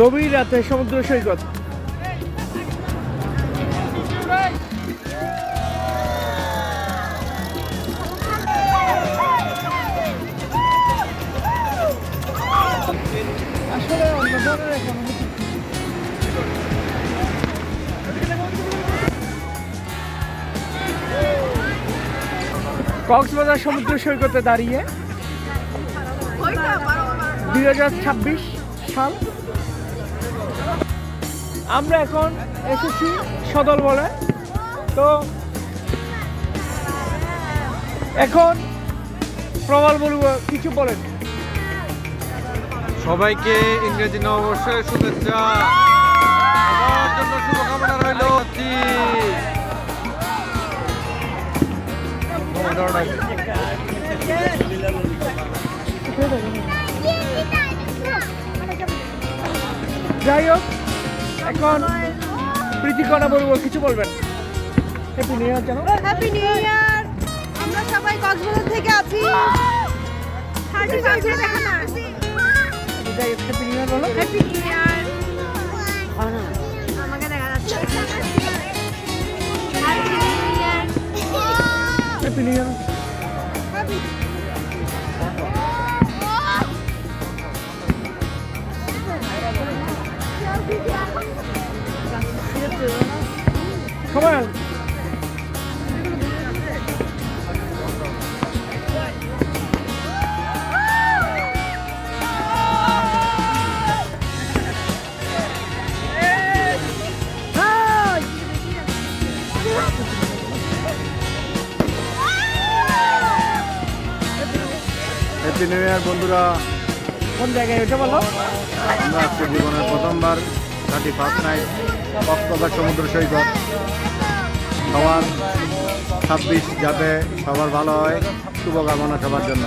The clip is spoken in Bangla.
গভীর রাতে সমুদ্র সৈকত। আসলে অন্য ধরনের এক অনুভূতি। কক্সবাজার সমুদ্র সৈকতে দাঁড়িয়ে 2026 সাল। আমরা এখন এসেছি সদল বলে। তো এখন প্রবাল বলব, কিছু বলেন। সবাইকে ইংরেজি নববর্ষের শুভেচ্ছা, সবার জন্য শুভকামনা রইল। যাই হোক, এখন প্রীতিকণা বলবো, কিছু বলবেন। হ্যাপি নিউ ইয়ার জানো। Happy new year. আমরা সবাই কক্সবাজার থেকে আছি। 35 দেখা না। যাই হোক, হ্যাপি নিউ ইয়ার বলো। Happy new year. আমাকে দেখা যাচ্ছে। Happy new year. Happy new year. Come on. Happy new year বন্ধুরা। কোন জায়গায় ওটা বলো। আমরা আজকে জীবনের প্রথমবার 31st নাইট কক্সবাজার সমুদ্র সৈকত। সবার 26 যাতে সবার ভালো হয়, শুভকামনা সবার জন্য।